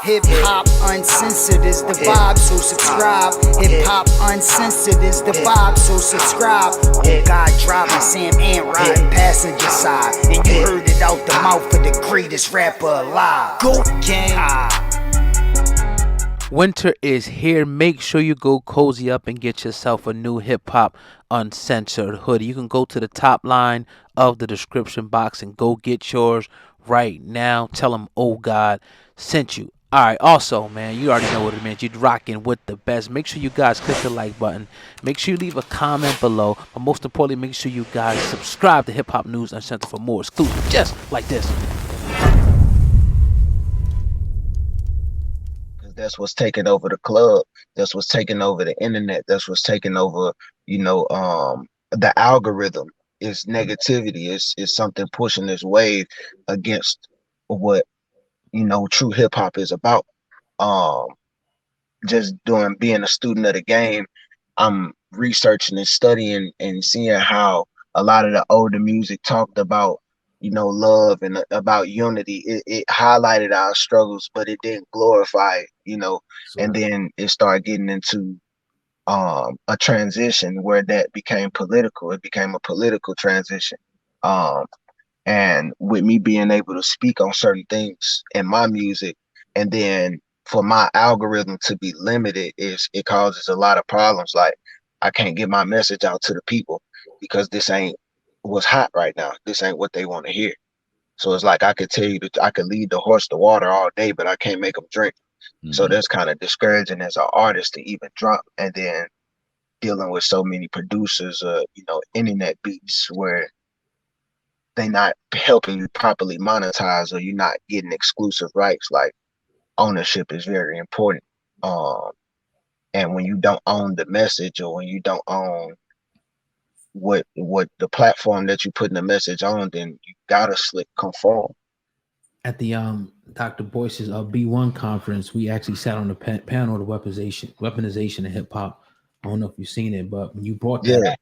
Hip hop uncensored is the vibe, so subscribe. Hip hop uncensored is the vibe, so subscribe. Oh God, driving Sam and riding passenger side, and you heard it out the mouth of the greatest rapper alive. Go gang. Winter is here. Make sure you go cozy up and get yourself a new hip hop uncensored hoodie. You can go to the top line of the description box and go get yours right now. Tell them, oh God, sent you. All right. Also, man, you already know what it means. You're rocking with the best. Make sure you guys click the like button. Make sure you leave a comment below. But most importantly, make sure you guys subscribe to Hip Hop News Uncensored for more exclusive just like this. That's what's taking over the club. That's what's taking over the internet. That's what's taking over, the algorithm. Is negativity. Is something pushing this wave against what true hip hop is about. Just being a student of the game, I'm researching and studying and seeing how a lot of the older music talked about love and about unity. It highlighted our struggles, but it didn't glorify it. And then it started getting into a transition where that became political. It became a political transition. And with me being able to speak on certain things in my music, and then for my algorithm to be limited, it causes a lot of problems. Like, I can't get my message out to the people because this ain't what's hot right now. This ain't what they want to hear. So it's like I could tell you that I could lead the horse to water all day, but I can't make them drink. So that's kind of discouraging as an artist to even drop. And then dealing with so many producers, internet beats where they not helping you properly monetize, or you're not getting exclusive rights. Like, ownership is very important. And when you don't own the message, or when you don't own what the platform that you putting the message on, then you gotta conform. At the Dr. Boyce's B1 conference, we actually sat on the panel of weaponization in hip hop. I don't know if you've seen it, but when you brought that up,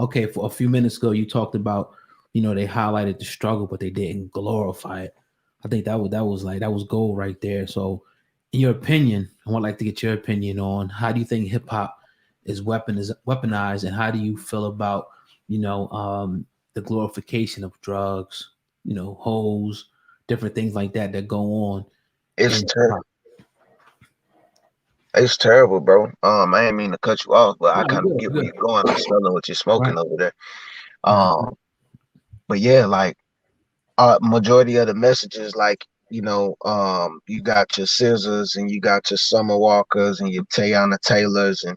okay, for a few minutes ago, you talked about, they highlighted the struggle, but they didn't glorify it. I think that was gold right there. So, in your opinion, I would like to get your opinion on how do you think hip hop is weaponized, and how do you feel about the glorification of drugs, hoes, different things like that go on. It's terrible. It's terrible, bro. I ain't mean to cut you off, but I kind of get where you're going. I'm smelling what you're smoking over there. But yeah, like, majority of the messages, like, you got your Scissors and you got your Summer Walkers and your Teyana Taylors, and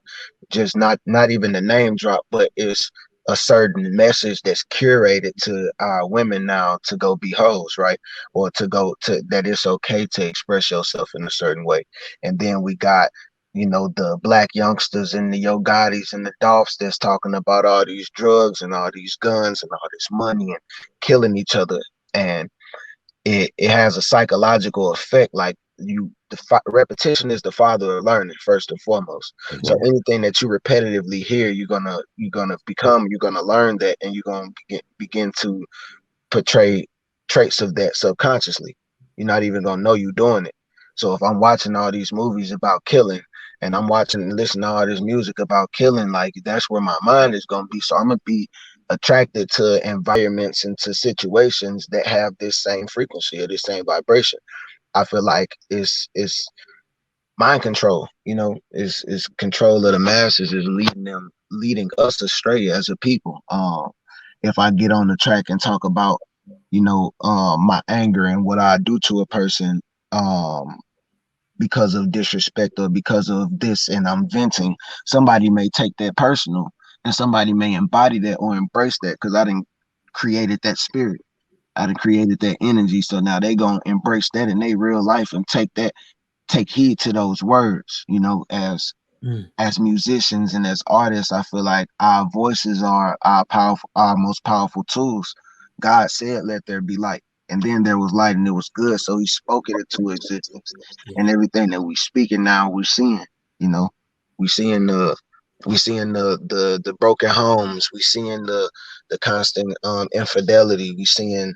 just not even the name drop, but it's a certain message that's curated to our women now to go be hoes, right? Or to go to that it's okay to express yourself in a certain way. And then we got, the black youngsters and the Yo Gottis and the Dolphs that's talking about all these drugs and all these guns and all this money and killing each other. And it has a psychological effect. Like, repetition is the father of learning, first and foremost. So anything that you repetitively hear, you're gonna learn that, and you're gonna begin to portray traits of that subconsciously. You're not even gonna know you're doing it. So if I'm watching all these movies about killing, and I'm watching and listening to all this music about killing, like, that's where my mind is gonna be. So I'm gonna be attracted to environments and to situations that have this same frequency or this same vibration. I feel like it's mind control, is control of the masses, is leading us astray as a people. If I get on the track and talk about, my anger and what I do to a person, because of disrespect or because of this, and I'm venting, somebody may take that personal, and somebody may embody that or embrace that, because I didn't created that spirit. I done created that energy. So now they gonna embrace that in their real life and take heed to those words, as musicians and as artists. I feel like our voices are our most powerful tools. God said, let there be light. And then there was light, and it was good. So he spoke it into existence. And everything that we speaking now, we're seeing, we seeing the broken homes. We seeing the constant infidelity. We seeing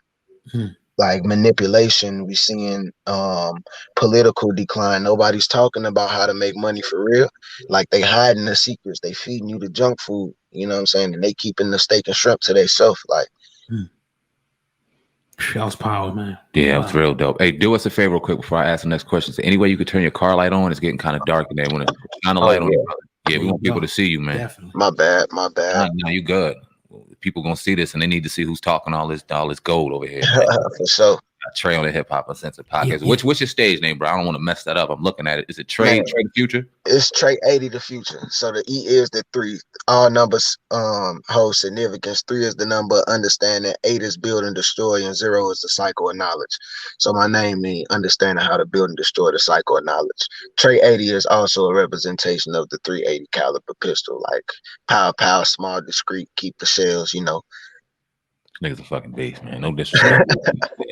like manipulation. We seeing political decline. Nobody's talking about how to make money for real. Like they hiding the secrets. They feeding you the junk food. You know what I'm saying? And they keeping the steak and shrimp to themselves. Like, that was power, man. Yeah, it was real dope. Hey, do us a favor real quick before I ask the next question. So any way you could turn your car light on? It's getting kind of dark in there. Want to shine a light on? Yeah, we want people to see you, man. Definitely. my bad. No, you good. People gonna see this and they need to see who's talking all this gold over here. For sure. Trey on the Hip Hop Uncensored podcast. Yeah. What's your stage name, bro? I don't want to mess that up. I'm looking at it. Is it Trey the Future? It's Tr380theFuture. So the E is the 3. All numbers hold significance. 3 is the number of understanding, 8 is build and destroy, and 0 is the cycle of knowledge. So my name means understanding how to build and destroy the cycle of knowledge. Tr380 is also a representation of the .380 caliber pistol, like pow, small, discreet, keep the shells, you know. Niggas a fucking beast, man. No disrespect.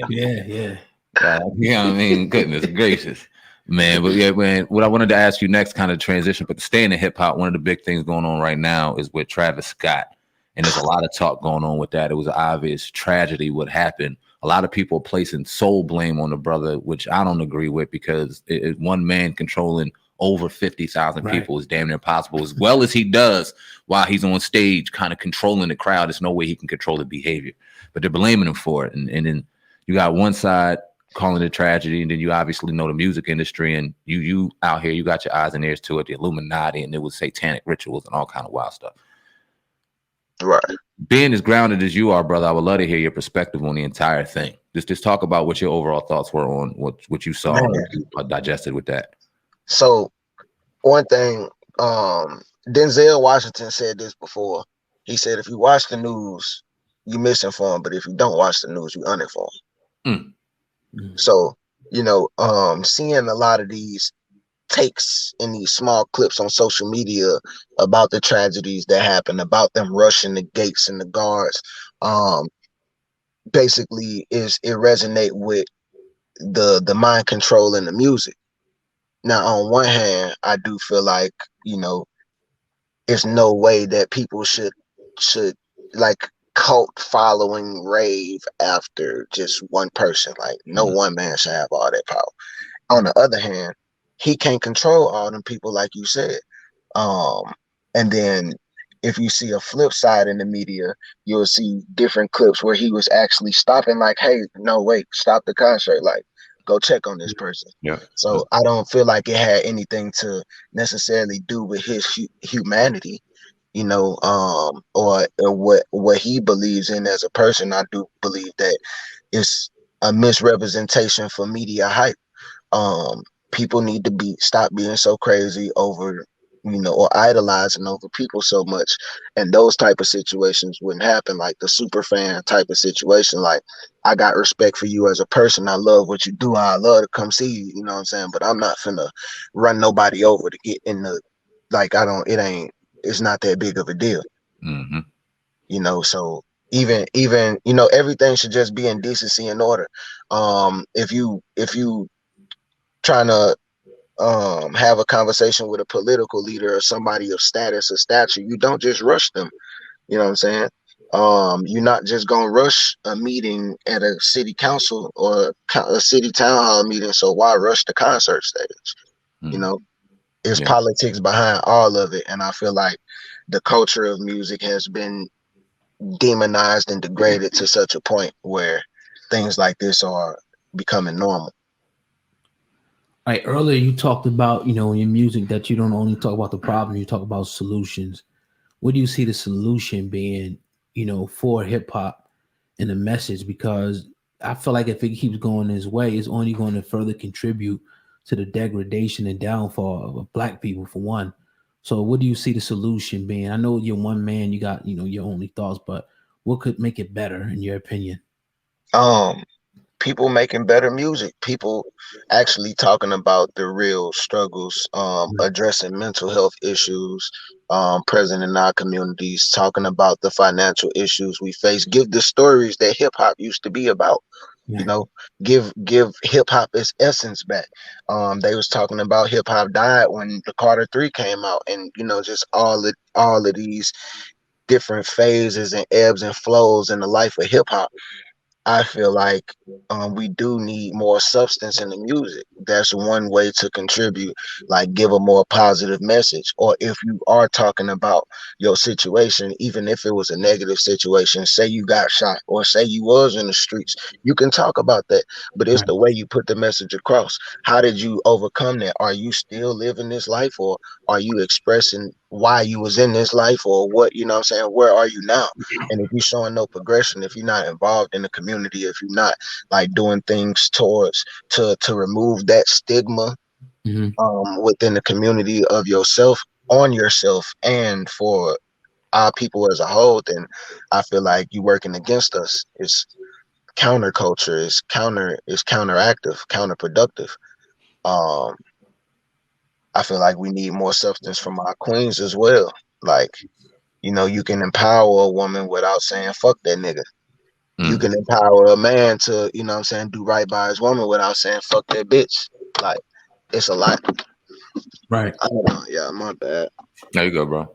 Yeah. You know what I mean? Goodness gracious. Man, but yeah, man, what I wanted to ask you next, kind of transition, but staying in hip hop, one of the big things going on right now is with Travis Scott. And there's a lot of talk going on with that. It was an obvious tragedy what happened. A lot of people placing sole blame on the brother, which I don't agree with, because one man controlling over 50,000 people is damn near impossible, as well as he does while he's on stage kind of controlling the crowd. There's no way he can control the behavior, but they're blaming him for it. And then you got one side calling it a tragedy, and then you obviously know the music industry, and you out here, you got your eyes and ears to it, the Illuminati, and it was satanic rituals and all kind of wild stuff. Right. Being as grounded as you are, brother, I would love to hear your perspective on the entire thing. Just talk about what your overall thoughts were on what you saw and what you digested with that. So one thing, Denzel Washington said this before. He said, if you watch the news, you misinformed, but if you don't watch the news, you uninformed. So, you know, seeing a lot of these takes in these small clips on social media about the tragedies that happened, about them rushing the gates and the guards, basically it resonate with the mind control in the music. Now, on one hand, I do feel like, you know, there's no way that people should like cult following rave after just one person. Like, no one man should have all that power. On the other hand, he can't control all them people, like you said. And then if you see a flip side in the media, you'll see different clips where he was actually stopping, like, hey, no, wait, stop the concert. Like, go check on this person. Yeah. So I don't feel like it had anything to necessarily do with his humanity, you know, or what he believes in as a person. I do believe that it's a misrepresentation for media hype. People need to stop being so crazy over, you know, or idolizing over people so much, and those type of situations wouldn't happen. Like the super fan type of situation, like, I got respect for you as a person, I love what you do, I love to come see you, you know what I'm saying, but I'm not finna run nobody over to get in the, like, it's not that big of a deal. You know, so even you know, everything should just be in decency and order. If you trying to have a conversation with a political leader or somebody of status or stature, you don't just rush them. You know what I'm saying? You're not just gonna rush a meeting at a city council or a city town hall meeting. So why rush the concert stage? You know, it's politics behind all of it, and I feel like the culture of music has been demonized and degraded to such a point where things like this are becoming normal. Right, earlier you talked about, you know, in your music that you don't only talk about the problem, you talk about solutions. What do you see the solution being, you know, for hip hop and the message? Because I feel like if it keeps going this way, it's only going to further contribute to the degradation and downfall of black people, for one. So what do you see the solution being? I know you're one man, you got, you know, your only thoughts, but what could make it better in your opinion? People making better music, people actually talking about the real struggles, addressing mental health issues present in our communities, talking about the financial issues we face, give the stories that hip hop used to be about. You know, give hip hop its essence back. They was talking about hip hop died when the Carter 3 came out, and you know, just all of these different phases and ebbs and flows in the life of hip hop. I feel like we do need more substance in the music. That's one way to contribute, like give a more positive message. Or if you are talking about your situation, even if it was a negative situation, say you got shot or say you was in the streets, you can talk about that. But it's Right. the way you put the message across. How did you overcome that? Are you still living this life, or are you expressing why you was in this life, or what, you know what I'm saying? Where are you now? And if you're showing no progression, if you're not involved in the community, if you're not like doing things towards to remove that stigma Hmm. within the community of yourself, on yourself, and for our people as a whole, then I feel like you working against us. It's counterculture, it's counteractive, counterproductive. Um, I feel like we need more substance from our queens as well. Like, you know, you can empower a woman without saying fuck that nigga. You Mm. can empower a man to, you know what I'm saying, do right by his woman without saying fuck that bitch. Like, it's a lot. Right. I don't know. Yeah, my bad. There you go, bro.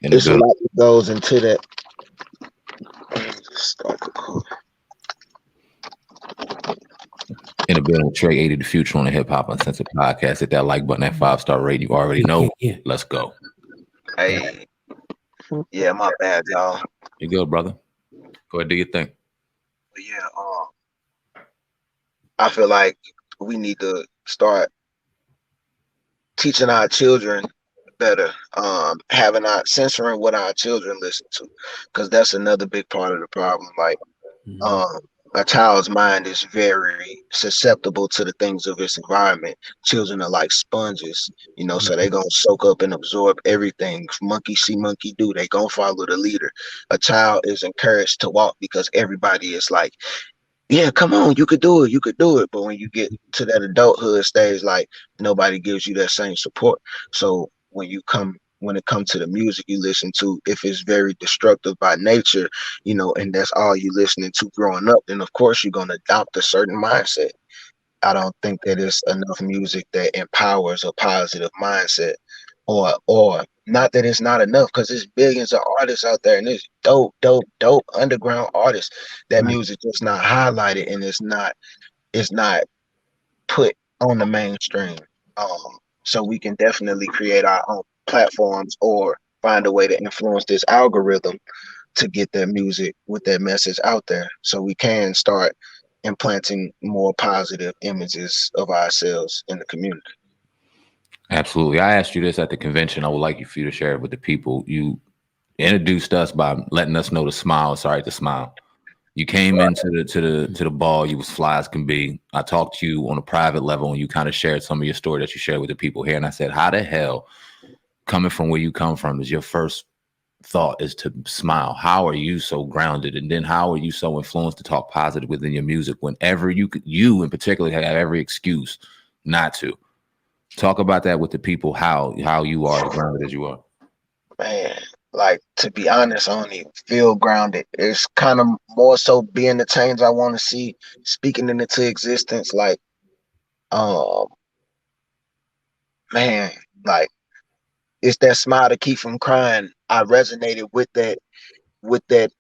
In the It's a building. lot that goes into that. Start the call. In the building, Trey80 the Future on the Hip Hop Uncensored podcast. Hit that like button, that 5-star rating. You already know. Yeah. Let's go. Hey, yeah, my bad, y'all. You good, brother? Go ahead, do your thing. But yeah, I feel like we need to start teaching our children better, having our censoring what our children listen to, because that's another big part of the problem. Like, Mhm. um, a child's mind is very susceptible to the things of its environment. Children are like sponges, you know, so they gonna soak up and absorb everything. Monkey see, monkey do. They gonna follow the leader. A child is encouraged to walk because everybody is like, yeah, come on, you could do it, you could do it. But when you get to that adulthood stage, like nobody gives you that same support. So when it comes to the music you listen to, if it's very destructive by nature, you know, and that's all you listening to growing up, then of course you're gonna adopt a certain mindset. I don't think that it's enough music that empowers a positive mindset, or not that it's not enough, because there's billions of artists out there and there's dope underground artists. That Right. music just not highlighted, and it's not put on the mainstream. So we can definitely create our own platforms or find a way to influence this algorithm to get that music with that message out there, so we can start implanting more positive images of ourselves in the community. Absolutely. I asked you this at the convention. I would like for you to share it with the people. You introduced us by letting us know to smile. Sorry, to smile. You came into the ball. You was fly as can be. I talked to you on a private level, and you kind of shared some of your story that you shared with the people here. And I said, how the hell, coming from where you come from, is your first thought is to smile? How are you so grounded? And then how are you so influenced to talk positive within your music whenever you in particular have every excuse not to? Talk about that with the people, how you are as grounded as you are. Man, like, to be honest, I don't even feel grounded. It's kind of more so being the change I want to see, speaking it into existence. Like, um, man, like, it's that smile to keep from crying. I resonated with that, with that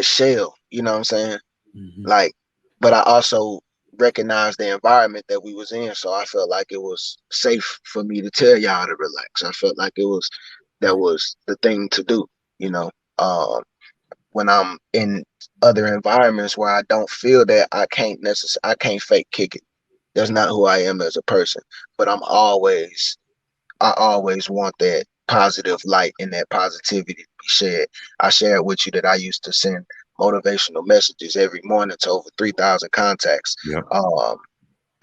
shell. You know what I'm saying? Mhm. Like, but I also recognized the environment that we was in, so I felt like it was safe for me to tell y'all to relax. I felt like that was the thing to do. You know, when I'm in other environments where I don't feel that, I can't fake kick it. That's not who I am as a person. But I always want that positive light and that positivity to be shared. I shared with you that I used to send motivational messages every morning to over 3,000 contacts. Yeah.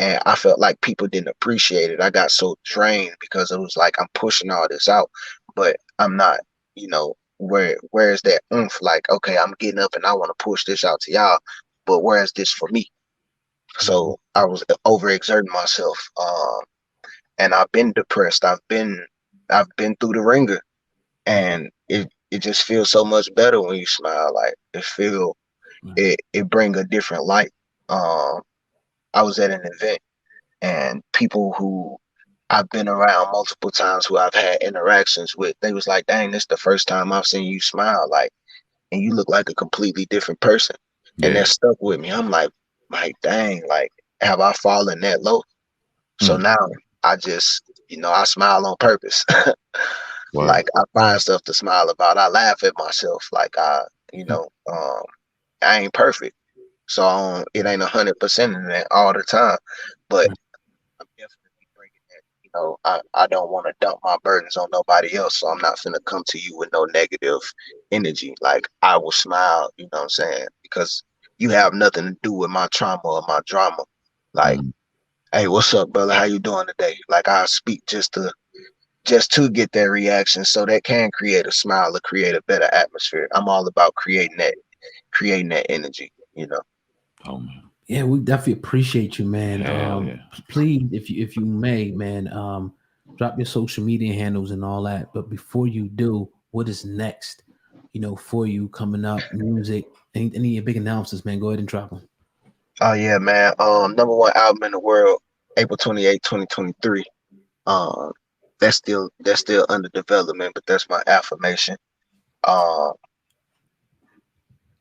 And I felt like people didn't appreciate it. I got so drained because it was like I'm pushing all this out, but I'm not, you know, where's that oomph? Like, okay, I'm getting up and I want to push this out to y'all, but where's this for me? So I was overexerting myself. And I've been depressed. I've been through the ringer, and it just feels so much better when you smile. Like, it bring a different light. Um, I was at an event, and people who I've been around multiple times, who I've had interactions with, they was like, "Dang, this the first time I've seen you smile. Like, and you look like a completely different person." and that stuck with me. I'm like, dang, like, have I fallen that low? So now I just, I smile on purpose. Like, I find stuff to smile about. I laugh at myself. Like, I ain't perfect. So it ain't 100% in that all the time. But I'm definitely bringing that, I don't want to dump my burdens on nobody else. So I'm not finna come to you with no negative energy. Like, I will smile, you know what I'm saying? Because you have nothing to do with my trauma or my drama. Like, hey, what's up, brother? How you doing today? Like, I speak just to get that reaction, so that can create a smile or create a better atmosphere. I'm all about creating that energy, Oh man. Yeah, we definitely appreciate you, man. Yeah. Please, if you may, man, drop your social media handles and all that. But before you do, what is next? For you coming up, music, any big announcements, man? Go ahead and drop them. Oh yeah, man. #1 album in the world, April 28, 2023. That's still under development, but that's my affirmation.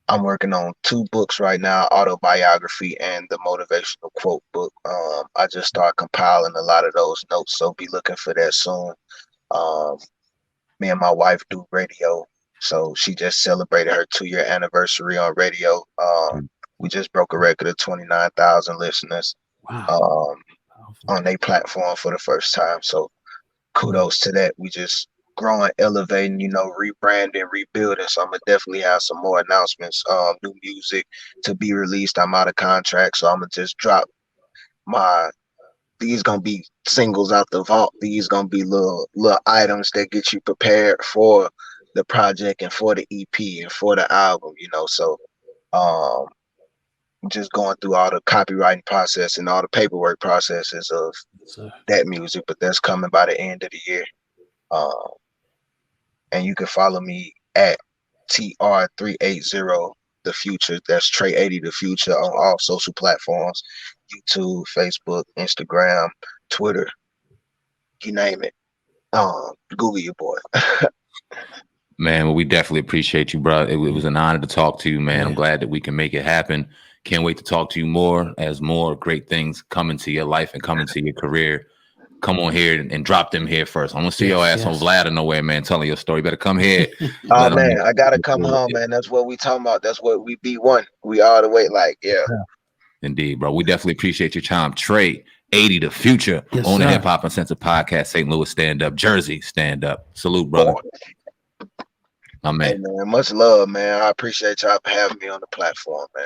I'm working on 2 books right now, autobiography and the motivational quote book. I just start compiling a lot of those notes, so be looking for that soon. Me and my wife do radio, so she just celebrated her 2-year anniversary on radio. We just broke a record of 29,000 listeners. Wow. On their platform for the first time. So kudos to that. We just growing, elevating, rebranding, rebuilding. So I'm gonna definitely have some more announcements, new music to be released. I'm out of contract, so I'm gonna just drop these gonna be singles out the vault. These gonna be little items that get you prepared for the project and for the EP and for the album, So just going through all the copywriting process and all the paperwork processes of that music, but that's coming by the end of the year. And you can follow me at Tr380theFuture. That's Tr380theFuture on all social platforms: YouTube, Facebook, Instagram, Twitter, you name it. Google your boy. Man, well, we definitely appreciate you, bro. It was an honor to talk to you, man. Yeah. I'm glad that we can make it happen. Can't wait to talk to you more as more great things come into your life and come into your career. Come on here and drop them here first. I'm gonna see your ass on Vlad or nowhere, man, telling your story. Better come here. Oh man, I gotta come home, man. That's what we talking about. That's what we be one. We all the way, like, yeah. Indeed, bro. We definitely appreciate your time. Tr380theFuture on the Hip Hop Uncensored podcast. St. Louis stand up, Jersey stand up. Salute, brother. My man. Hey, man, much love, man. I appreciate y'all for having me on the platform, man.